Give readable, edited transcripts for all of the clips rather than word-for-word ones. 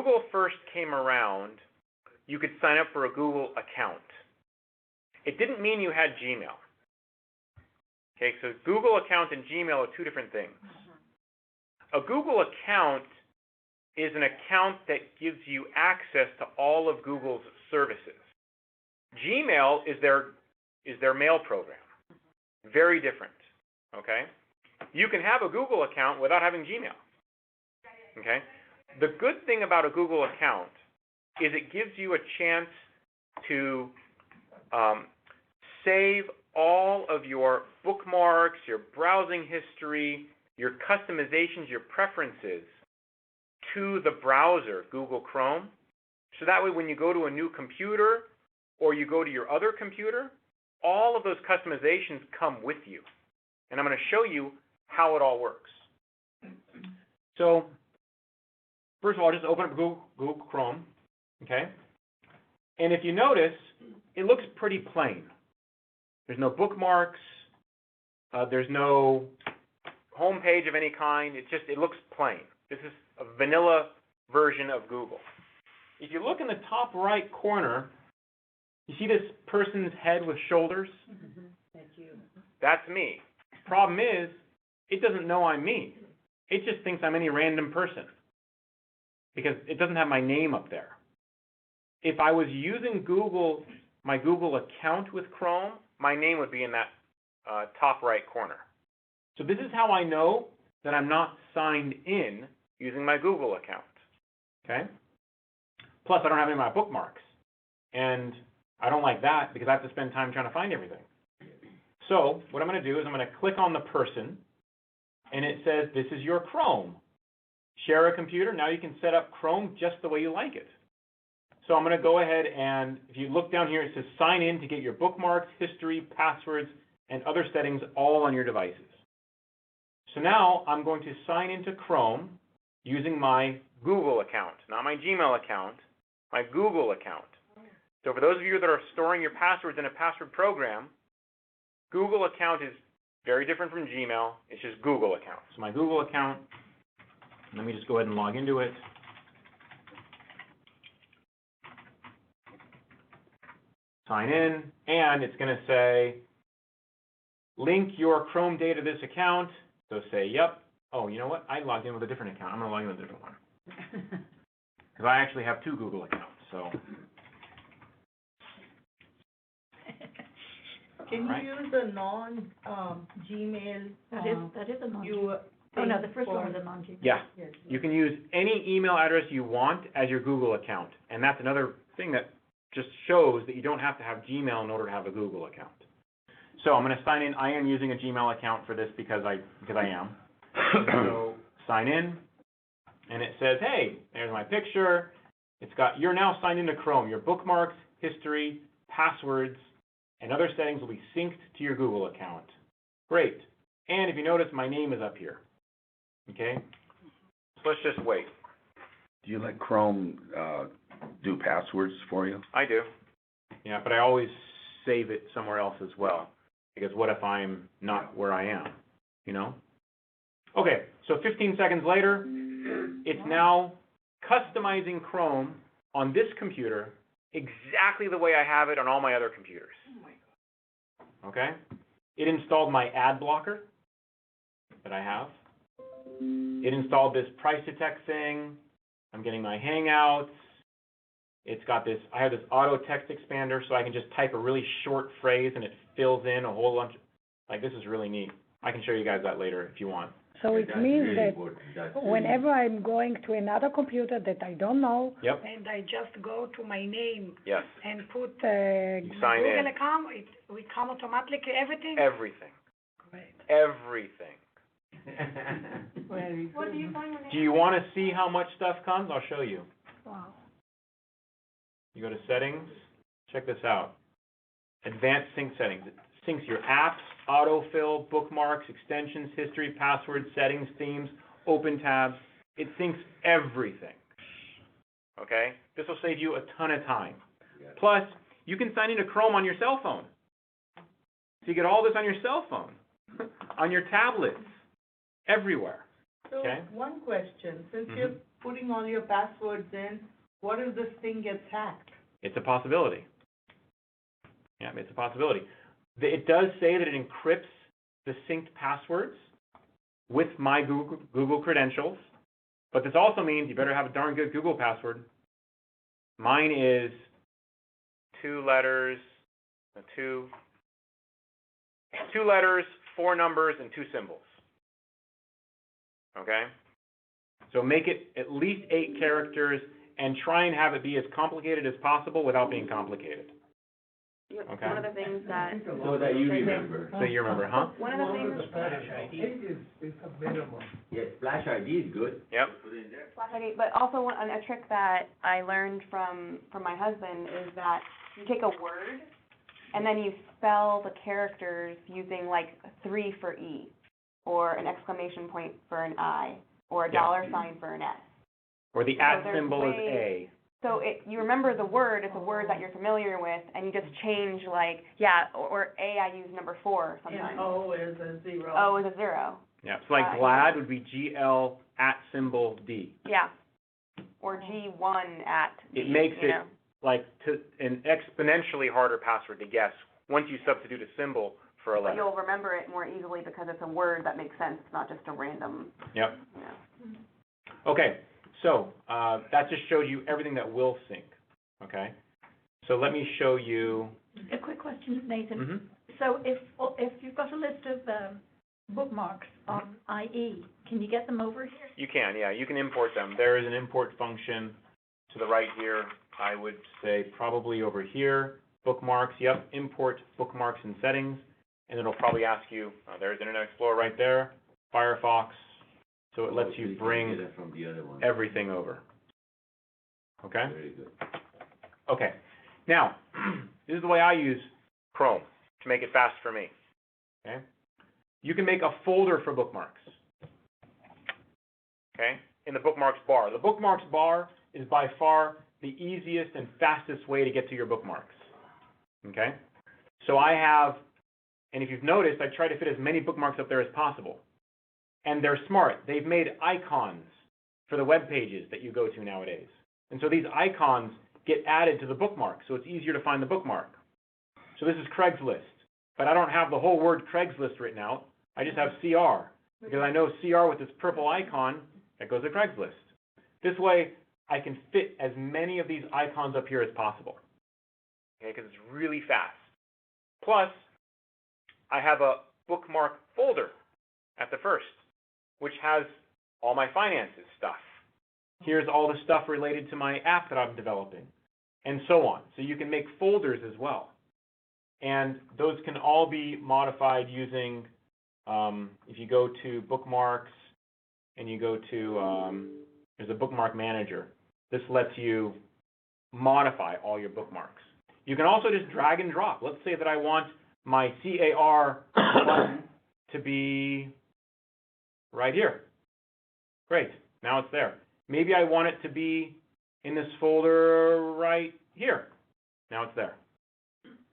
Google first came around, you could sign up for a Google account. It didn't mean you had Gmail. Okay, so Google account and Gmail are two different things. A Google account is an account that gives you access to all of Google's services. Gmail is their mail program. Very different. Okay? You can have a Google account without having Gmail. Okay? The good thing about a Google account is it gives you a chance to save all of your bookmarks, your browsing history, your customizations, your preferences to the browser, Google Chrome. So that way when you go to a new computer or you go to your other computer, all of those customizations come with you. And I'm going to show you how it all works. So first of all, just open up Google Chrome, okay? And if you notice, it looks pretty plain. There's no bookmarks. There's no home page of any kind. It looks plain. This is a vanilla version of Google. If you look in the top right corner, you see this person's head with shoulders? Mm-hmm. That's you. That's me. Problem is, it doesn't know I'm me. It just thinks I'm any random person because it doesn't have my name up there. If I was using my Google account with Chrome, my name would be in that top right corner. So this is how I know that I'm not signed in using my Google account. Okay? Plus, I don't have any of my bookmarks. And I don't like that because I have to spend time trying to find everything. So what I'm going to do is I'm going to click on the person, and it says, this is your Chrome. Share a computer. Now you can set up Chrome just the way you like it. So I'm going to go ahead and, if you look down here, it says sign in to get your bookmarks, history, passwords, and other settings all on your devices. So now I'm going to sign into Chrome using my Google account, not my Gmail account, my Google account. So for those of you that are storing your passwords in a password program, Google account is very different from Gmail. It's just Google account. So my Google account, let me just go ahead and log into it. Sign in, and it's going to say, link your Chrome data to this account. So say, yep. Oh, you know what? I logged in with a different account. I'm going to log in with a different one. Because I actually have two Google accounts. So. Can you use a non-Gmail? That is a non-Gmail. Oh, no, the first one was a non-Gmail. Yeah. You can use any email address you want as your Google account. And that's another thing that just shows that you don't have to have Gmail in order to have a Google account. So I'm going to sign in. I am using a Gmail account for this because I am. So sign in, and it says, hey, there's my picture. It's got, you're now signed into Chrome. Your bookmarks, history, passwords, and other settings will be synced to your Google account. Great. And if you notice, my name is up here. Okay? So let's just wait. Do you let Chrome do passwords for you? I do. Yeah, but I always save it somewhere else as well. Because what if I'm not where I am, you know? Okay, so 15 seconds later, it's now customizing Chrome on this computer exactly the way I have it on all my other computers. Okay? It installed my ad blocker that I have. It installed this price detect thing. I'm getting my Hangouts. It's got this, I have this auto text expander so I can just type a really short phrase and it fills in a whole bunch. Like, this is really neat. I can show you guys that later if you want. So it means that whenever I'm going to another computer that I don't know, Yep. and I just go to my name Yes. and put You sign Google in. account, it will come automatically, everything? Everything. Great. Everything. Very What good. do you find when Do you want to see how much stuff comes? I'll show you. Wow. You go to settings. Check this out. Advanced sync settings. It syncs your apps, autofill, bookmarks, extensions, history, passwords, settings, themes, open tabs. It syncs everything. Okay? This will save you a ton of time. Plus, you can sign into Chrome on your cell phone. So you get all this on your cell phone, on your tablets, everywhere. So Okay. one question, since Mhm. you're putting all your passwords in, what if this thing gets hacked? It's a possibility. Yeah, it's a possibility. It does say that it encrypts the synced passwords with my Google credentials, but this also means you better have a darn good Google password. Mine is 2 letters, 4 numbers, and 2 symbols. Okay? So make it at least 8 characters and try and have it be as complicated as possible without being complicated. Okay. One of the things that, So that you remember. So you remember, huh? one of the things, Is a minimum. Yeah, Flash ID is good. Yep. Put it in there. Flash ID, but also a trick that I learned from my husband is that you take a word and then you spell the characters using like 3 for E, or an exclamation point for an I, or a Yeah. dollar sign for an S. Or the So at there's symbol is ways- A. So you remember the word, it's a word that you're familiar with, and you just change like, or A, I use number 4 sometimes. And O is a 0. O is a 0, Yeah, so like glad would be GL at symbol D. yeah. Or G1 at D, It makes you it know. like an exponentially harder password to guess once you substitute a symbol for a But letter. you'll remember it more easily because it's a word that makes sense, it's not just a random, Yep. you know. Okay, so that just showed you everything that will sync. Okay, so let me show you. A quick question, Nathan. Mhm. So if you've got a list of bookmarks on IE, can you get them over here? You can, yeah, you can import them. There is an import function to the right here. I would say probably over here, bookmarks. Yep, import bookmarks and settings, and it'll probably ask you. There's Internet Explorer right there, Firefox. So it lets you bring Get it from the other one. everything over. Okay? Very good. Okay. Now, this is the way I use Chrome to make it fast for me. Okay? You can make a folder for bookmarks. Okay? In the bookmarks bar. The bookmarks bar is by far the easiest and fastest way to get to your bookmarks. Okay? So I have, and if you've noticed, I try to fit as many bookmarks up there as possible. And they're smart. They've made icons for the web pages that you go to nowadays. And so these icons get added to the bookmark, so it's easier to find the bookmark. So this is Craigslist, but I don't have the whole word Craigslist written out. I just have CR, because I know CR with this purple icon, that goes to Craigslist. This way, I can fit as many of these icons up here as possible, okay, because it's really fast. Plus, I have a bookmark folder at the first, which has all my finances stuff. Here's all the stuff related to my app that I'm developing, and so on. So you can make folders as well. And those can all be modified using, if you go to bookmarks and you go to, there's a bookmark manager. This lets you modify all your bookmarks. You can also just drag and drop. Let's say that I want my CAR button to be right here. Great, now it's there. Maybe I want it to be in this folder right here. Now it's there.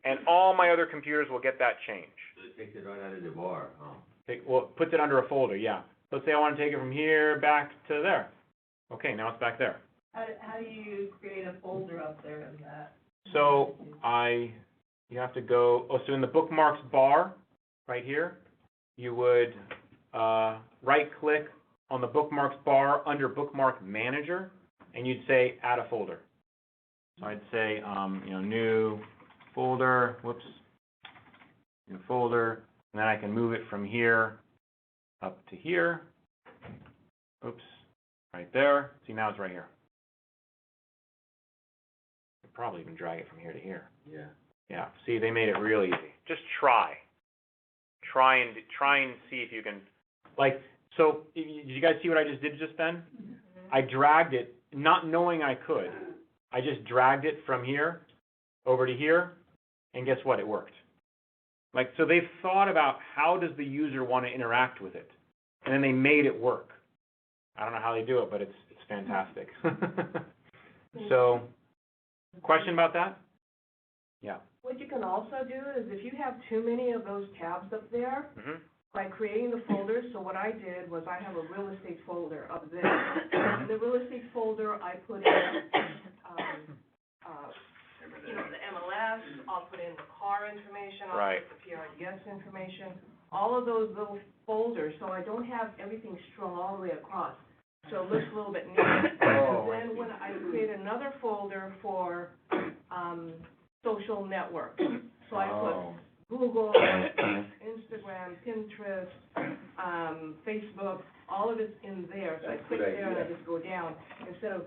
And all my other computers will get that change. So it takes it right out of the bar, huh? Well, it puts it under a folder, yeah. Let's say I want to take it from here back to there. Okay, now it's back there. How do you create a folder up there in that? So you have to go, so in the bookmarks bar right here, you would right-click on the bookmarks bar under Bookmark Manager, and you'd say Add a folder. So I'd say, new folder, new folder, and then I can move it from here up to here. Oops, right there. See, now it's right here. Could probably even drag it from here to here. Yeah. Yeah, see, they made it real easy. Just try. Try and see if you can, like, so did you guys see what I just did just then? I dragged it, not knowing I could. I just dragged it from here over to here, and guess what? It worked. Like, so they've thought about how does the user want to interact with it, and then they made it work. I don't know how they do it, but it's fantastic. So, question about that? Yeah. What you can also do is if you have too many of those tabs up there, Mm-hmm. by creating the folders. So what I did was I have a real estate folder of this. In the real estate folder, I put in, the MLS, I'll put in the car information, I'll Right. put the PRDS information, all of those little folders, so I don't have everything strewn all the way across. So it looks a little bit neat. Oh, I Then when I create another folder for, social networks, so I put Google, Instagram, Pinterest, Facebook, all of it's in there. So I click there and I just go down instead of,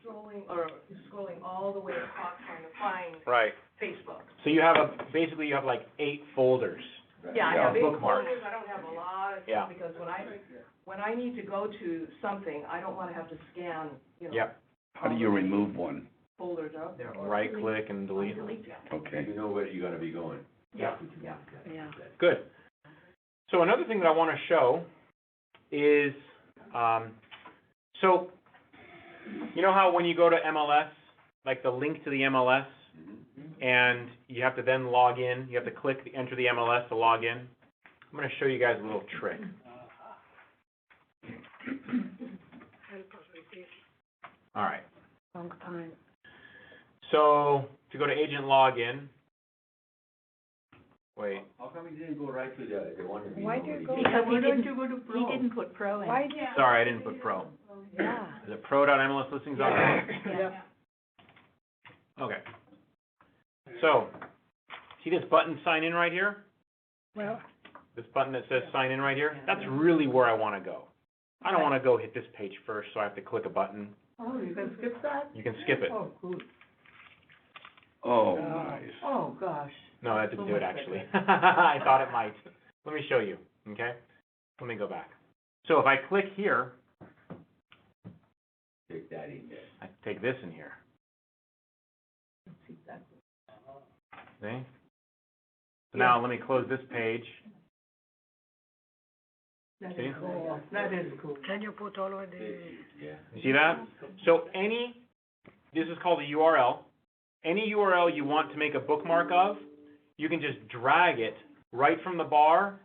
scrolling all the way across trying to find Right. Facebook. So you have basically you have like 8 folders. Yeah, I have 8 bookmarks. folders, I don't have a lot of Yeah. stuff, because when I need to go to something, I don't wanna have to scan, Yep. How do you remove one? folders out there. or Right click and delete. Okay. You know where you're gonna be going. Yeah. Good. So another thing that I want to show is, so, you know how when you go to MLS, like the link to the MLS, and you have to then log in, you have to click, enter the MLS to log in? I'm going to show you guys a little trick. All right. Long time. So, to go to agent login, wait, How come you didn't go right to the one that we Why do you already go- did? Because Why don't you go to he didn't put pro in. Why do you, sorry, I didn't put pro. yeah. Is it pro.mlslistings.com? Yeah. Okay. So, see this button sign in right here? Well, This button that says sign in right here? That's really where I want to go. I don't want to go hit this page first, so I have to click a button. Oh, you can skip that? You can skip it. Oh, cool. Oh, nice. Oh, gosh. No, that didn't do it actually. I thought it might. Let me show you, okay? Let me go back. So if I click here, Take that in there. I take this in here. See? So now let me close this page. That See? is cool. That is cool. can you put all of the, Yeah. You see that? So this is called a URL. Any URL you want to make a bookmark of, you can just drag it right from the bar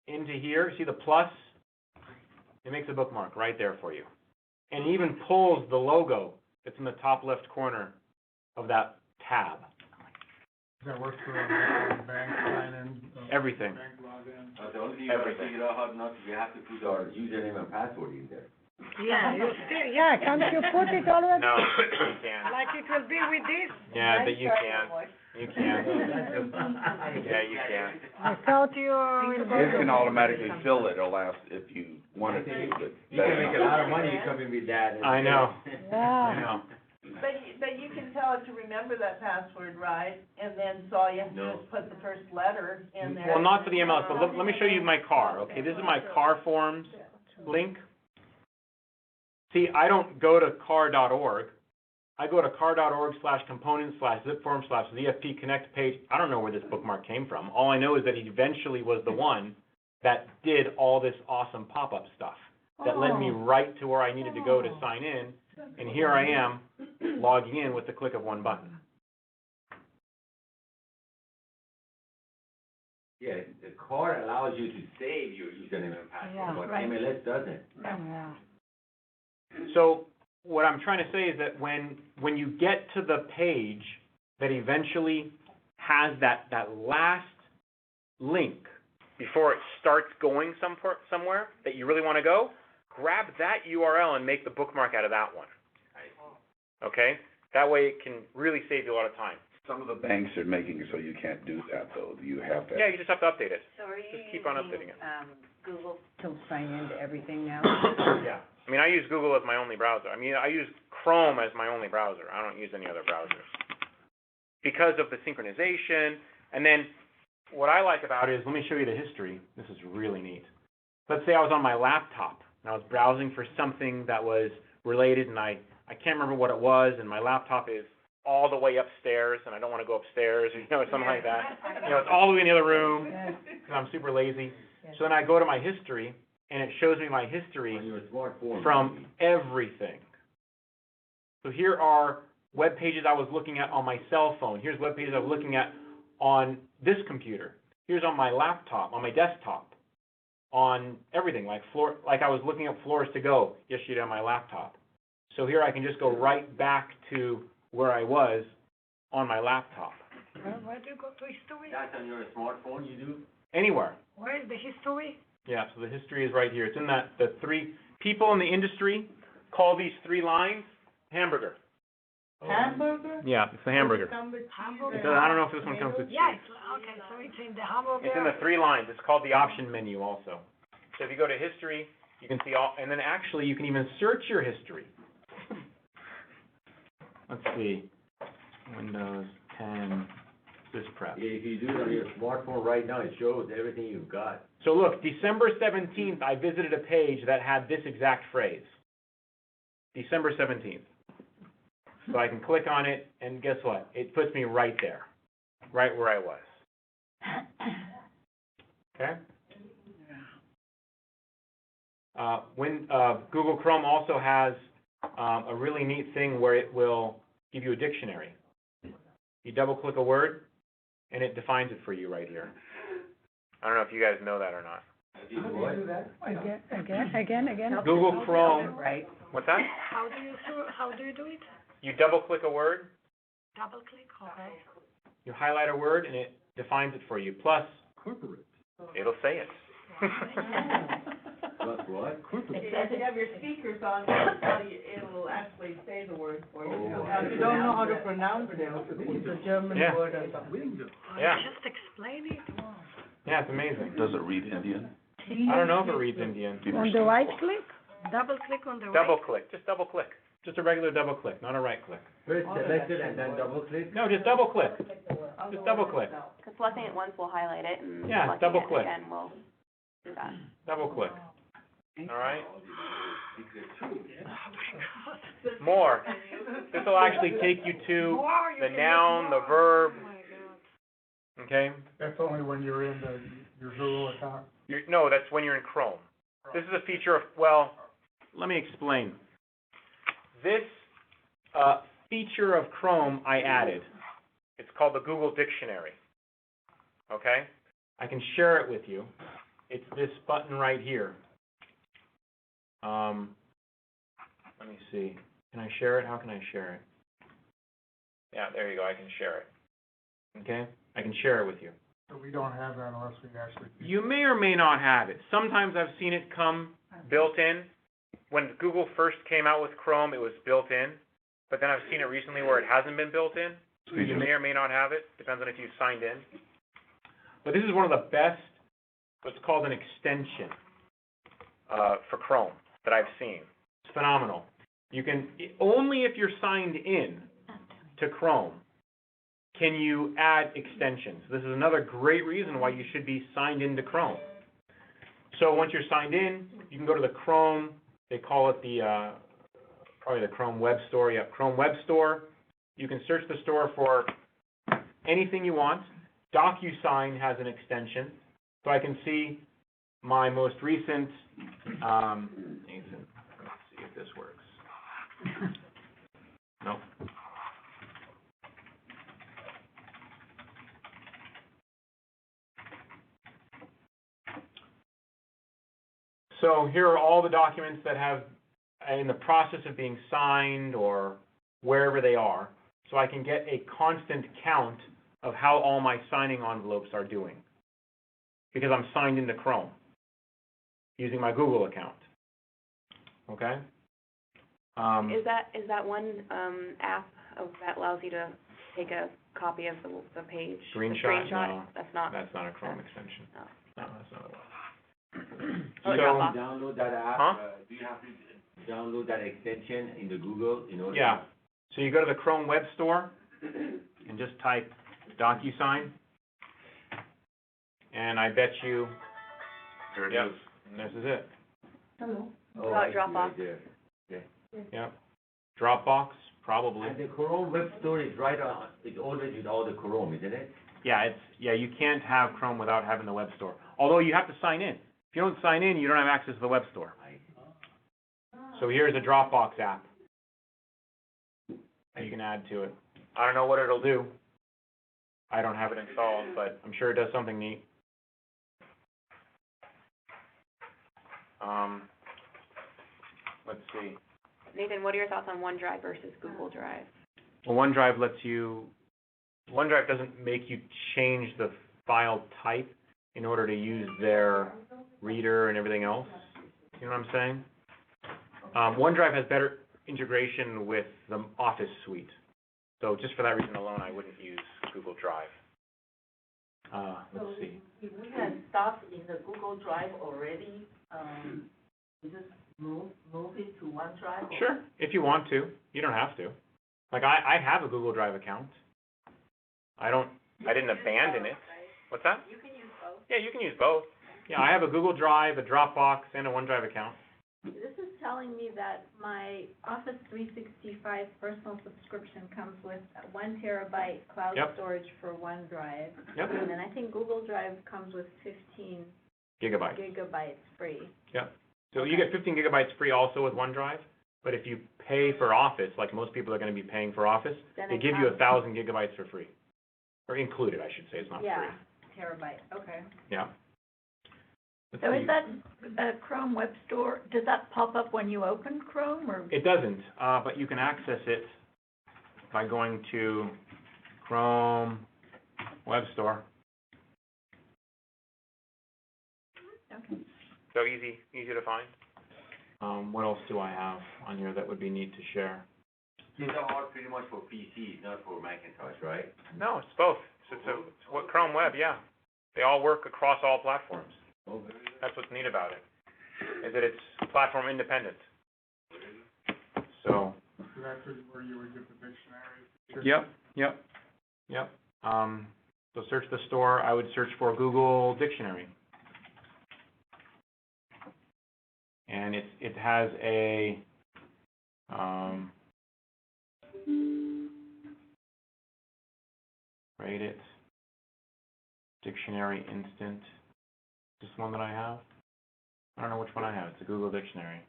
into here. See the plus? It makes a bookmark right there for you. And it even pulls the logo that's in the top left corner of that tab. Does that work for bank sign-in? Everything. Bank login? The only thing you gotta Everything. figure out how not, we have to put our username and password in there. yeah, you still, yeah, can't you put it already? No, you can't. Like it will be with this? Yeah, but you can. You can. Yeah, you can. I thought you will go It to. can automatically fill it, it'll ask if you want it to, but You can make a that's lot of money coming with that. I know. I Yeah, know. But you can tell it to remember that password, right? And then, so all you have to do is put the first letter in there. Well, not for the MLS, but let me show you my car. Okay, this is my car forms link. See, I don't go to car.org. I go to car.org/components/zipform/ZFP connect page. I don't know where this bookmark came from. All I know is that he eventually was the one that did all this awesome pop-up stuff that led me right to where I needed to go to sign in. And here I am logging in with the click of one button. Yeah, the card allows you to save your username and Yeah, password, but right. MLS doesn't. yeah. So what I'm trying to say is that when you get to the page that eventually has that last link before it starts going somewhere that you really want to go, grab that URL and make the bookmark out of that one. Okay? That way it can really save you a lot of time. some of the banks are making it so you can't do that, though. You have to. Yeah, you just have to update it. So are you Just keep on updating it. Google to sign into everything now? Yeah. I mean, I use Google as my only browser. I mean, I use Chrome as my only browser. I don't use any other browsers. Because of the synchronization, and then what I like about it is, let me show you the history. This is really neat. Let's say I was on my laptop, and I was browsing for something that was related, and I can't remember what it was, and my laptop is all the way upstairs, and I don't want to go upstairs, or, something like that. It's all the way in the other room, because I'm super lazy. So then I go to my history, and it shows me my history On your smartphone. from everything. So here are web pages I was looking at on my cell phone. Here's web pages I was looking at on this computer. here's on my laptop, on my desktop, on everything, like I was looking up floors to go yesterday on my laptop. So here I can just go right back to where I was on my laptop. Where do you go to history? That's on your smartphone, you do? Anywhere. Where is the history? Yeah, so the history is right here. It's in the three, people in the industry call these 3 lines hamburger. Hamburger? Yeah, it's the hamburger. Hamburger. It does, I don't know if this one comes with cheese. Yeah, okay, so it's in the hamburger. It's in the 3 lines. It's called the option menu also. So if you go to history, you can see all, and then actually you can even search your history. Let's see. Windows 10, this prep. Yeah, if you do it on your smartphone right now, it shows everything you've got. So look, December 17th, I visited a page that had this exact phrase. December 17th. So I can click on it, and guess what? It puts me right there, right where I was. Okay? When Google Chrome also has a really neat thing where it will give you a dictionary. You double-click a word, and it defines it for you right here. I don't know if you guys know that or not. Again. Google Chrome. Right. What's that? How do you do it? You double-click a word, Double click, okay. you highlight a word, and it defines it for you. Plus, it'll say it. Plus what? If you have your speakers on, it'll actually say the word for you. Oh, Now, if you don't know how to pronounce it, it's a German Yeah. word or something. Yeah. Just explain it. Yeah, it's amazing. Does it read Indian? I don't know if it reads Indian. On the right click? Double click on the right? Double-click, just double-click. Just a regular double-click, not a right-click. First select it and then double click? No, just double-click. Just double-click. Because selecting it once will highlight it, and Yeah, selecting double it click. again will do that. Double-click. All right? More. This will actually take you to the noun, the verb, Oh my God. okay? That's only when you're in your Google account. No, that's when you're in Chrome. This is a feature of, well, let me explain. This feature of Chrome I added. It's called the Google Dictionary. Okay? I can share it with you. It's this button right here. Let me see. Can I share it? How can I share it? Yeah, there you go. I can share it. Okay? I can share it with you. So we don't have that unless we actually. You may or may not have it. Sometimes I've seen it come built in. When Google first came out with Chrome, it was built in. But then I've seen it recently where it hasn't been built in. So you may or may not have it. Depends on if you've signed in. But this is one of the best, what's called an extension for Chrome that I've seen. It's phenomenal. You can, only if you're signed in to Chrome can you add extensions. This is another great reason why you should be signed into Chrome. So once you're signed in, you can go to the Chrome, they call it the, probably the Chrome Web Store. Yep, Chrome Web Store. You can search the store for anything you want. DocuSign has an extension, so I can see my most recent, let's see if this works. Nope. So here are all the documents that have in the process of being signed or wherever they are, so I can get a constant count of how all my signing envelopes are doing, because I'm signed into Chrome using my Google account. Okay? Is that one app that allows you to take a copy of the page? Screenshot? No, That's not. that's not a Chrome extension. No. No, that's not a one. Oh, Do you Dropbox. have to download that app? Huh? Do you have to download that extension in the Google in order? Yeah. So you go to the Chrome Web Store and just type DocuSign, and I bet you, There it yep, is. and this is it. Hello. Oh, About I see Dropbox. right there. Yep. Dropbox, probably. And the Chrome Web Store is right on, it's always with all the Chrome, isn't it? Yeah, you can't have Chrome without having the web store. Although you have to sign in. If you don't sign in, you don't have access to the web store. So here's a Dropbox app that you can add to it. I don't know what it'll do. I don't have it installed, but I'm sure it does something neat. Let's see. Nathan, what are your thoughts on OneDrive versus Google Drive? Well, OneDrive doesn't make you change the file type in order to use their reader and everything else. You know what I'm saying? OneDrive has better integration with the Office suite. So just for that reason alone, I wouldn't use Google Drive. Let's see. If we have stuff in the Google Drive already, we just move it to OneDrive? Or- Sure, if you want to. You don't have to. Like, I have a Google Drive account. I didn't abandon it. What's that? You can use both. Yeah, you can use both. Yeah, I have a Google Drive, a Dropbox, and a OneDrive account. This is telling me that my Office 365 personal subscription comes with 1 terabyte cloud Yep. storage for OneDrive. Yep. And then I think Google Drive comes with 15 Gigabytes. gigabytes free. Yep. So you get 15 gigabytes free also with OneDrive, but if you pay for Office, like most people are going to be paying for Office, Then they it give you comes- 1,000 gigabytes for free. Or included, I should say, it's not free. Yeah, terabyte, okay. Yeah. Let's So see. is that Chrome Web Store, does that pop up when you open Chrome, or? It doesn't, but you can access it by going to Chrome Web Store. Okay. So easy to find. What else do I have on here that would be neat to share? These are all pretty much for PCs, not for Macintosh, right? No, it's both. It's what Chrome Web, yeah. They all work across all platforms. Oh, very good. That's what's neat about it, is that it's platform independent. So. So that's where you would get the dictionary. Yep. So search the store. I would search for Google Dictionary. And it has a, rate it, Dictionary Instant. Is this one that I have? I don't know which one I have. It's a Google Dictionary.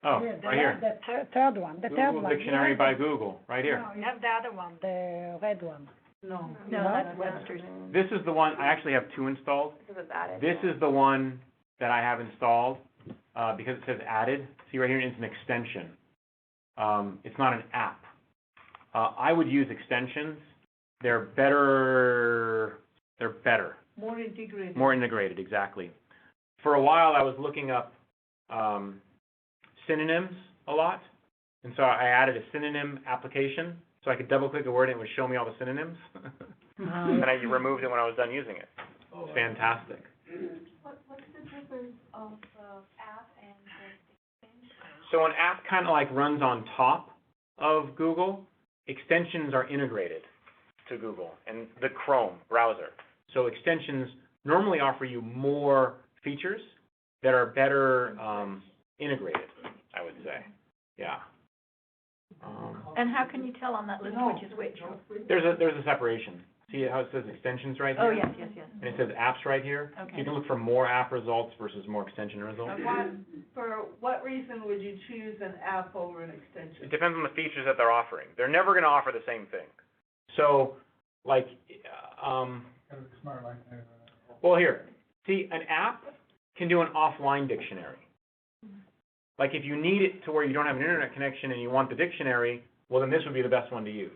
Oh, Yeah, right here. The third one, the third Google one. Dictionary by Google, right here. No, you have the other one, the red one. No. No, that's Webster's. This is the one, I actually have two installed. This is added. This is the one that I have installed, because it says added. See right here, it's an extension. It's not an app. I would use extensions. They're better. More integrated. More integrated, exactly. For a while, I was looking up synonyms a lot, and so I added a synonym application, so I could double-click a word and it would show me all the synonyms. And I removed it when I was done using it. It's fantastic. What's the difference of app and extension? So an app kind of like runs on top of Google. Extensions are integrated to Google and the Chrome browser. So extensions normally offer you more features that are better integrated, I would say. Yeah. And how can you tell on that list which is which? There's a separation. See how it says extensions right here? Oh, yes. And it says apps right here. Okay. You can look for more app results versus more extension results. For what reason would you choose an app over an extension? It depends on the features that they're offering. They're never going to offer the same thing. So, like, Gotta be smart like that. well, here, see, an app can do an offline dictionary. Like, if you need it to where you don't have an internet connection and you want the dictionary, well, then this would be the best one to use.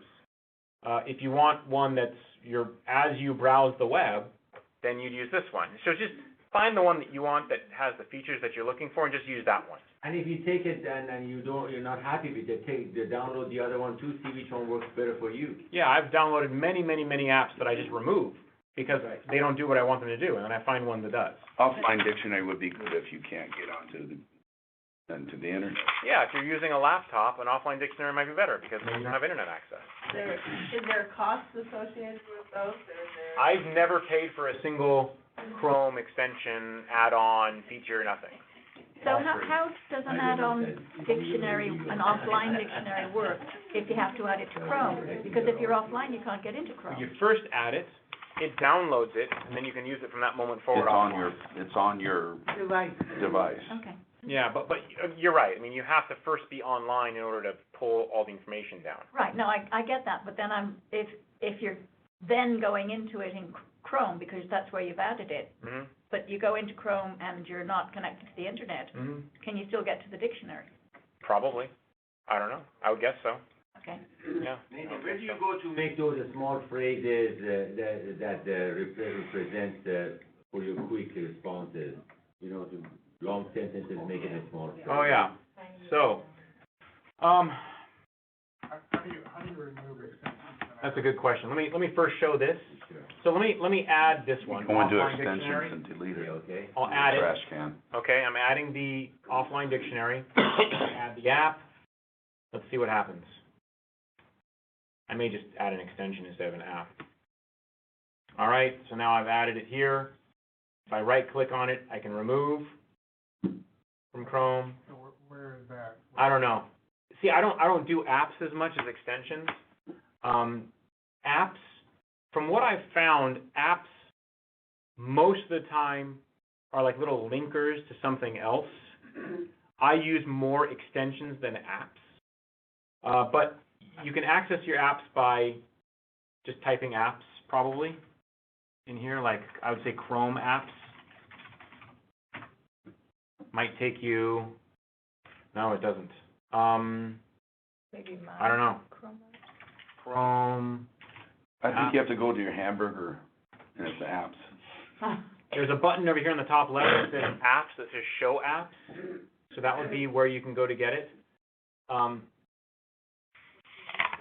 If you want one that's as you browse the web, then you'd use this one. So just find the one that you want that has the features that you're looking for and just use that one. And if you take it and you're not happy with it, download the other one too, see which one works better for you. Yeah, I've downloaded many apps that I just remove because they don't do what I want them to do, and then I find one that does. Offline dictionary would be good if you can't get onto the internet. Yeah, if you're using a laptop, an offline dictionary might be better because maybe you don't have internet access. Is there costs associated with those? I've never paid for a single Chrome extension, add-on, feature, nothing. So how does an add-on dictionary, an offline dictionary work if you have to add it to Chrome? Because if you're offline, you can't get into Chrome. You first add it, it downloads it, and then you can use it from that moment forward. It's on your device. Okay. Yeah, but you're right. I mean, you have to first be online in order to pull all the information down. Right, no, I get that, but then if you're then going into it in Chrome, because that's where you've added it, Mm-hmm. but you go into Chrome and you're not connected to the internet, can you still get to the dictionary? Probably. I don't know. I would guess so. Okay. Yeah. Nathan, where do you go to make those small phrases that represent for your quick responses? You know, to long sentences, make it a small phrase. Oh, yeah. So, How do you remove extensions? that's a good question. Let me first show this. Sure. So let me add this one, Go into offline dictionary. extensions and delete it. Okay. I'll add it. Trash can. Okay, I'm adding the offline dictionary. Add the app. Let's see what happens. I may just add an extension instead of an app. All right, so now I've added it here. If I right-click on it, I can remove from Chrome. So where is that? I don't know. See, I don't do apps as much as extensions. Apps, from what I've found, apps most of the time are like little linkers to something else. I use more extensions than apps. But you can access your apps by just typing apps, probably, in here, like I would say Chrome apps. Might take you, no, it doesn't. Maybe I don't know. Chrome. Chrome. I think you have to go to your hamburger and it's apps. There's a button over here on the top left that says apps, that says show apps. So that would be where you can go to get it.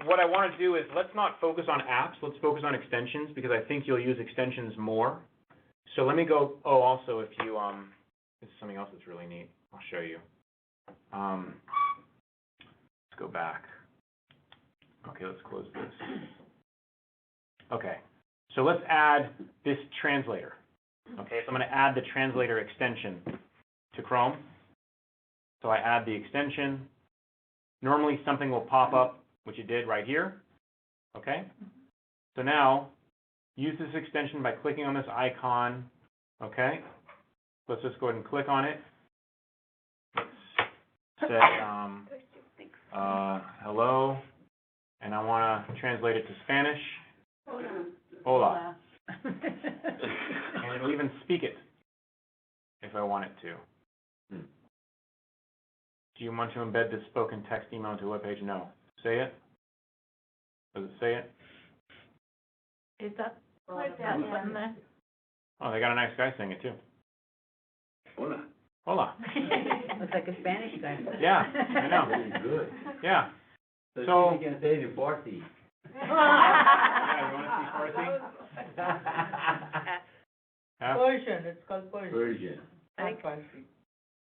What I want to do is, let's not focus on apps, let's focus on extensions, because I think you'll use extensions more. So let me go, also if you, this is something else that's really neat, I'll show you. Let's go back. Okay, let's close this. Okay, so let's add this translator. Okay, so I'm going to add the translator extension to Chrome. So I add the extension. Normally something will pop up, which it did right here. Okay, so now use this extension by clicking on this icon. Okay, let's just go ahead and click on it. Let's say hello, and I want to translate it to Spanish. Hola. And it'll even speak it if I want it to. Do you want to embed this spoken text email into a web page? No. Say it. Does it say it? Is that button there? Oh, they got a nice guy saying it too. Hola. Hola. Looks like a Spanish guy. Yeah, I know. Very good. Yeah. So you can say it in Farsi. Yeah, you want to see Farsi? Yeah. Persian, it's called Persian. Persian. I think, Farsi.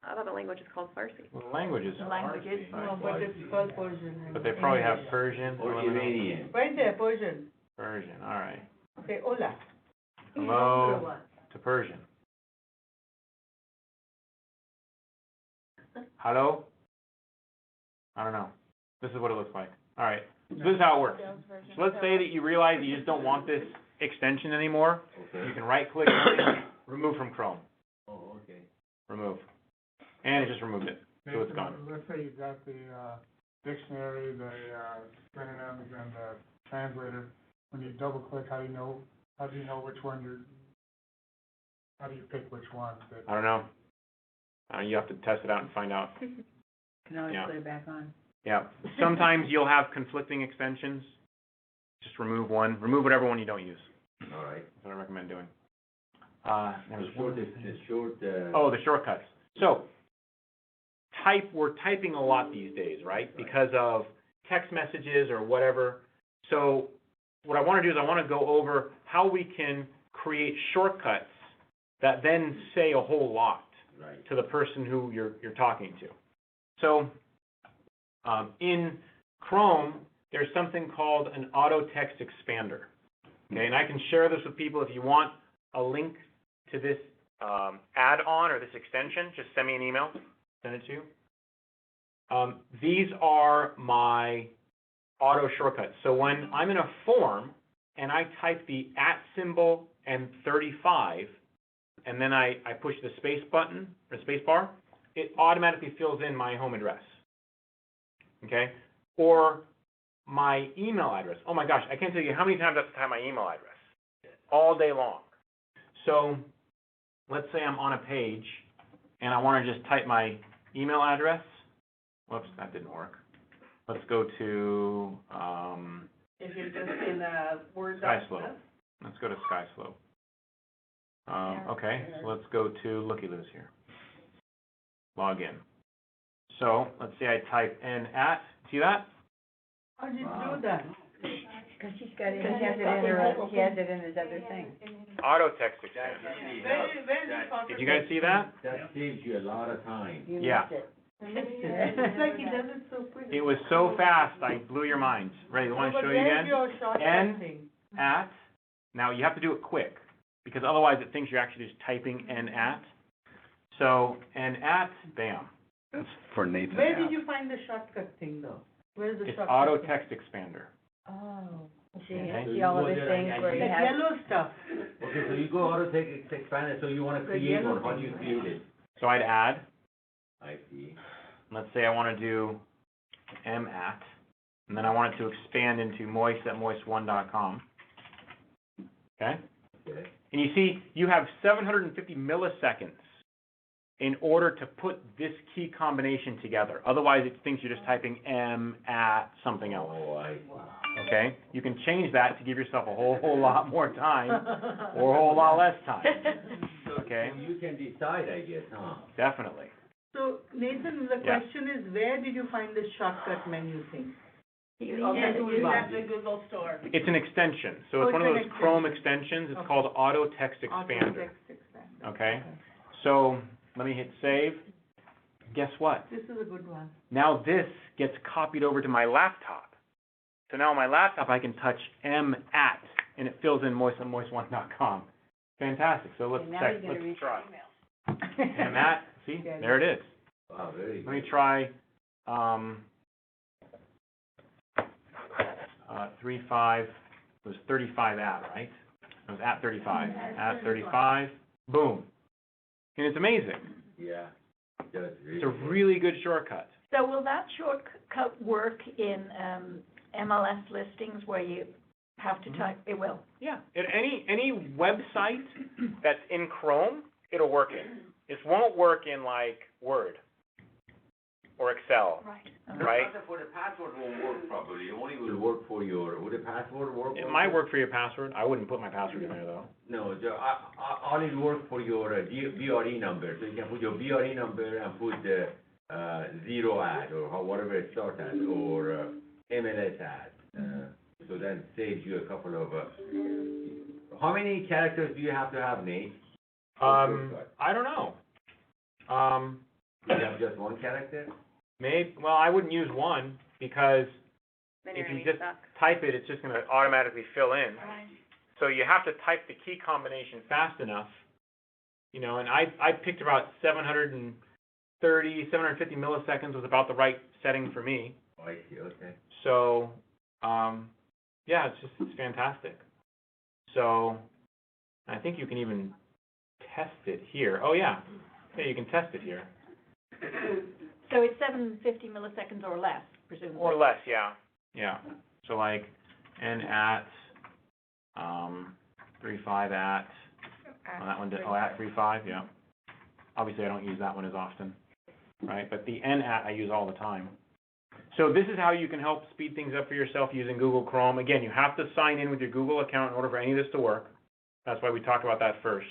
I thought the language is called Farsi. Well, the language is The language is Farsi, No, but it's called Persian. but they probably have Persian. Or Iranian. Right there, Persian. Persian, all right. Say hola. Hello to Persian. Hello? I don't know. This is what it looks like. All right. So this is how it works. So let's say that you realize that you just don't want this extension anymore. Okay. You can right-click on it, remove from Chrome. Oh, okay. Remove. And it just removed it. So it's Nathan, gone. let's say you got the, dictionary, the, synonyms and the translator. When you double click, how do you know which one how do you pick which one? I don't know. You have to test it out and find out. Can always Yeah. put it back on. Yeah. Sometimes you'll have conflicting extensions. Just remove one. Remove whatever one you don't use. All right. That's what I recommend doing. There's The the shortcuts. So, we're typing a lot these days, right? Because of text messages or whatever. So, what I want to do is I want to go over how we can create shortcuts that then say a whole lot Right. to the person who you're talking to. So, in Chrome, there's something called an auto text expander. Okay, and I can share this with people. If you want a link to this add-on or this extension, just send me an email, send it to you. These are my auto shortcuts. So when I'm in a form and I type the @ symbol and 35, and then I push the space button, or space bar, it automatically fills in my home address. Okay? Or my email address. Oh my gosh, I can't tell you how many times I have to type my email address. All day long. So let's say I'm on a page and I want to just type my email address. Whoops, that didn't work. Let's go to, If you're just in a Word SkySlope. document. Let's go to SkySlope. Okay, so let's go to Looky Loos here. Log in. So, let's say I type in at, see that? How did you do that? Because she has it in his other thing. Auto text expander. Did you guys see that? That saves you a lot of time. You Yeah. missed it. It's like he does it so quickly. It was so fast, I blew your minds. Ready, I want to show you again? Your shortcut N thing. at, now you have to do it quick, because otherwise it thinks you're actually just typing N at. So, N at, bam. That's for Nathan. Where did you find the shortcut thing though? Where's the It's shortcut? auto thing? text expander. Oh. See, Okay. see all of his things where The you have. yellow stuff. Okay, so you go auto text expander, so you wanna The create yellow one, how do thing. you create it? So I'd add, I see. let's say I want to do M at, and then I want it to expand into moist at moist1.com. Okay? Okay. And you see, you have 750 milliseconds in order to put this key combination together. Otherwise, it thinks you're just typing M at something else. Oh, I see. Okay? You can change that to give yourself a whole lot more time or a whole lot less time. Okay? So you can decide, I guess, huh? Definitely. So Nathan, the Yeah. question is, where did you find the shortcut menu thing? You Yeah, need to you do have that. the Google Store. It's an extension. So Oh, it's one it's of an those Chrome extension. extensions. It's Okay. called Auto Text Expander. Auto text expander. Okay? So let me hit save. Guess what? This is a good one. Now this gets copied over to my laptop. So now on my laptop I can touch M at, and it fills in moist1.com. Fantastic. So let's And now check. he's gonna Let's read try. your email. M at. See, there it is. Wow, very Let me good. try 35. It was 35 at, right? It was at 35. At 35. Boom. And it's amazing. Yeah, that's really It's a good. really good shortcut. So will that shortcut work in MLS listings where you have to type? It will. Yeah. At any website that's in Chrome, it'll work in. It won't work in like Word or Excel, Right. right? For the password won't work properly, it only will work for your, would the password work? It also? might work for your password. I wouldn't put my password in there though. No, all it work for your BRE number, so you can put your BRE number and put the, zero ad, or whatever it starts at, or, MLS ad. So that saves you a couple of, how many characters do you have to have, Nate? I don't know. You have just one character? Well, I wouldn't use one because Then if you're gonna you be just stuck. type it, it's just gonna automatically fill in. Right. So you have to type the key combination fast enough, and I picked about 750 milliseconds was about the right setting for me. Oh, I see, okay. So, yeah, it's fantastic. So, I think you can even test it here. Oh yeah, you can test it here. So it's 750 milliseconds or less, presumably. Or less, yeah. Yeah. So like, N at, 35 at, that one did, at 35, yeah. Obviously I don't use that one as often, right? But the N at I use all the time. So this is how you can help speed things up for yourself using Google Chrome. Again, you have to sign in with your Google account in order for any of this to work. That's why we talked about that first.